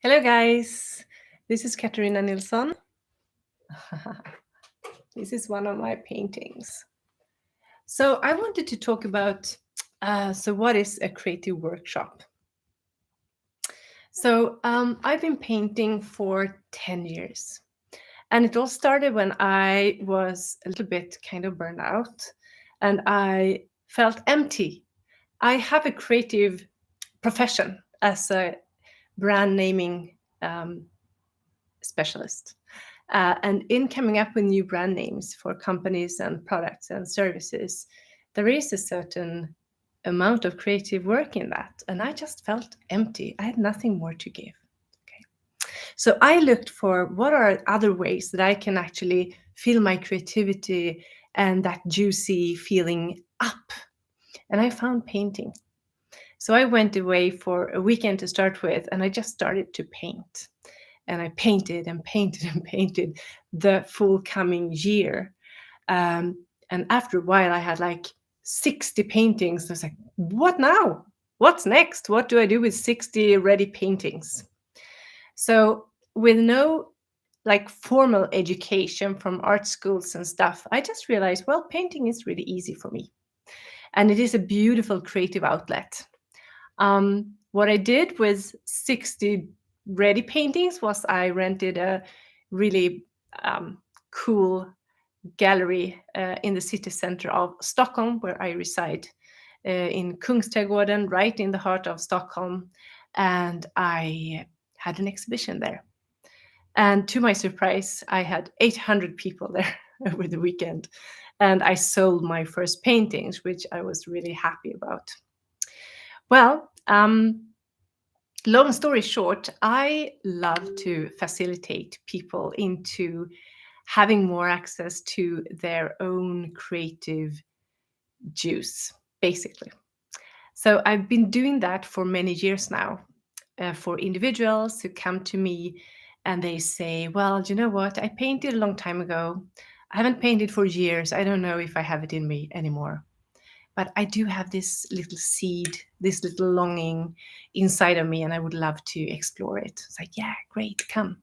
Hello, guys. This is Katarina Nilsson. This is one of my paintings. So I wanted to talk about what is a creative workshop? So I've been painting for 10 years. And it all started when I was a little bit kind of burned out and I felt empty. I have a creative profession as a brand naming specialist. And in coming up with new brand names for companies and products and services, there is a certain amount of creative work in that. And I just felt empty. I had nothing more to give. Okay. So I looked for what are other ways that I can actually feel my creativity and that juicy feeling up. And I found painting. So I went away for a weekend to start with, and I just started to paint. And I painted and painted and painted the full coming year. And after a while, I had like 60 paintings. I was like, what now? What's next? What do I do with 60 ready paintings? So, with no like formal education from art schools and stuff, I just realized, well, painting is really easy for me. And it is a beautiful creative outlet. What I did with 60 ready paintings was I rented a really cool gallery in the city center of Stockholm, where I reside, in Kungsträdgården, right in the heart of Stockholm. And I had an exhibition there. And to my surprise, I had 800 people there over the weekend. And I sold my first paintings, which I was really happy about. Well, long story short, I love to facilitate people into having more access to their own creative juice, basically. So I've been doing that for many years now for individuals who come to me and they say, well, you know what? I painted a long time ago. I haven't painted for years. I don't know if I have it in me anymore. But I do have this little seed, this little longing inside of me, and I would love to explore it. It's like, yeah, great, come.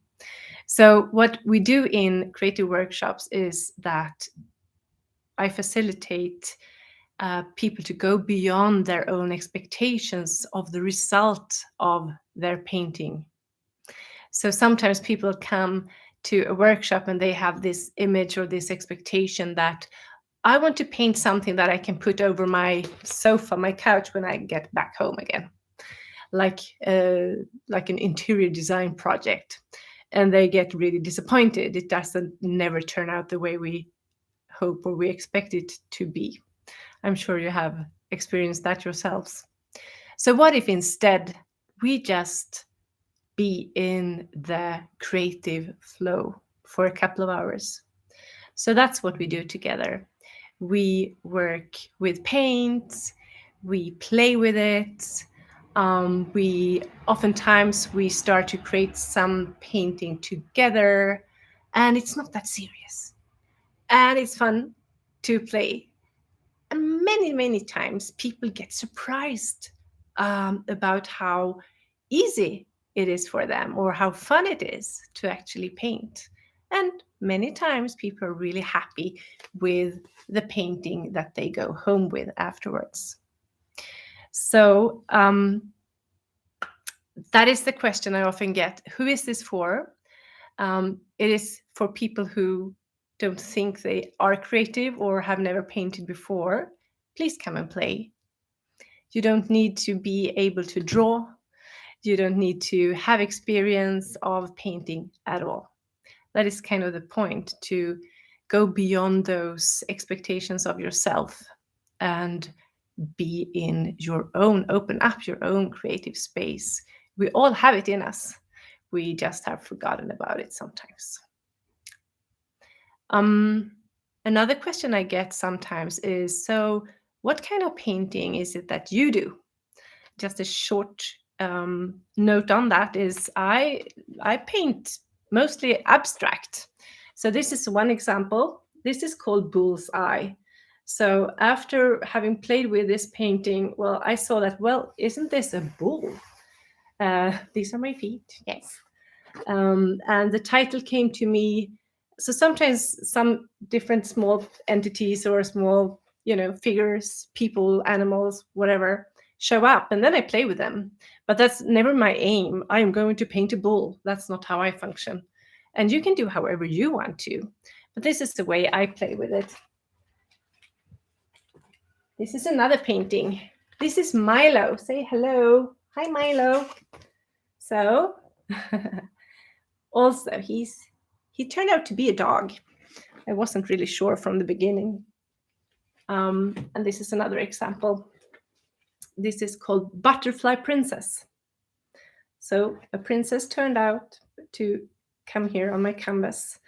So, what we do in creative workshops is that I facilitate people to go beyond their own expectations of the result of their painting. So, sometimes people come to a workshop and they have this image or this expectation that I want to paint something that I can put over my sofa, my couch when I get back home again, like an interior design project, and they get really disappointed. It doesn't never turn out the way we hope or we expect it to be. I'm sure you have experienced that yourselves. So what if instead we just be in the creative flow for a couple of hours? So that's what we do together. We work with paint, we play with it. We oftentimes we start to create some painting together, and it's not that serious, and it's fun to play. And many times people get surprised about how easy it is for them or how fun it is to actually paint. And many times people are really happy with the painting that they go home with afterwards. So that is the question I often get. Who is this for? It is for people who don't think they are creative or have never painted before. Please come and play. You don't need to be able to draw. You don't need to have experience of painting at all. That is kind of the point, to go beyond those expectations of yourself and be in your own, open up your own creative space. We all have it in us. We just have forgotten about it sometimes. Another question I get sometimes is, so what kind of painting is it that you do? Just a short note on that is I paint mostly abstract. So this is one example. This is called Bullseye. So after having played with this painting, well, I saw that, well, isn't this a bull? These are my feet, yes. And the title came to me. So sometimes some different small entities or small, figures, people, animals, whatever, show up, and then I play with them. But that's never my aim. I am going to paint a bull. That's not how I function. And you can do however you want to. But this is the way I play with it. This is another painting. This is Milo. Say hello. Hi, Milo. So, also, he turned out to be a dog. I wasn't really sure from the beginning. And this is another example. This is called Butterfly Princess. So a princess turned out to come here on my canvas,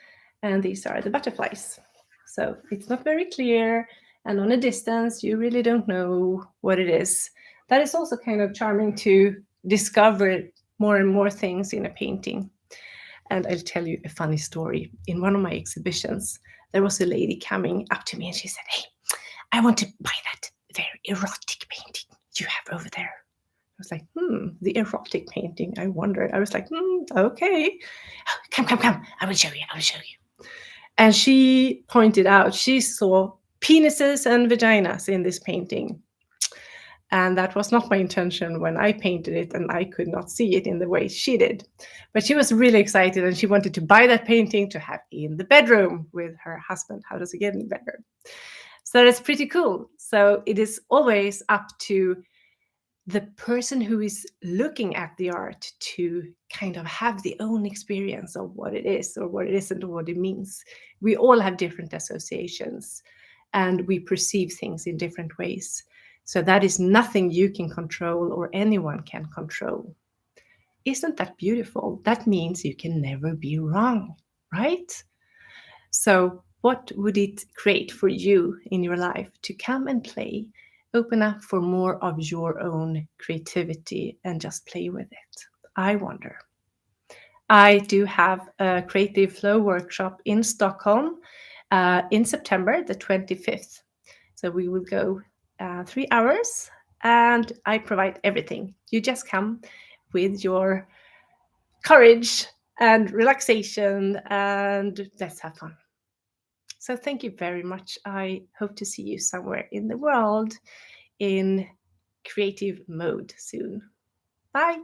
and these are the butterflies. So it's not very clear, and on a distance, you really don't know what it is. That is also kind of charming to discover more and more things in a painting. And I'll tell you a funny story. In one of my exhibitions, there was a lady coming up to me and she said, "Hey, I want to buy that very erotic painting you have over there." I was like, the erotic painting. I wondered. I was like, okay. "Oh, come. I will show you. And she pointed out she saw penises and vaginas in this painting. And that was not my intention when I painted it, and I could not see it in the way she did. But she was really excited, and she wanted to buy that painting to have in the bedroom with her husband. How does it get in the bedroom? So that's pretty cool. So it is always up to the person who is looking at the art to kind of have the own experience of what it is or what it isn't or what it means. We all have different associations, and we perceive things in different ways. So that is nothing you can control or anyone can control. Isn't that beautiful? That means you can never be wrong, right? So what would it create for you in your life to come and play, open up for more of your own creativity and just play with it? I wonder. I do have a Creative Flow workshop in Stockholm in September the 25th. So we will go 3 hours, and I provide everything. You just come with your courage and relaxation, and let's have fun. So thank you very much. I hope to see you somewhere in the world in creative mode soon. Bye.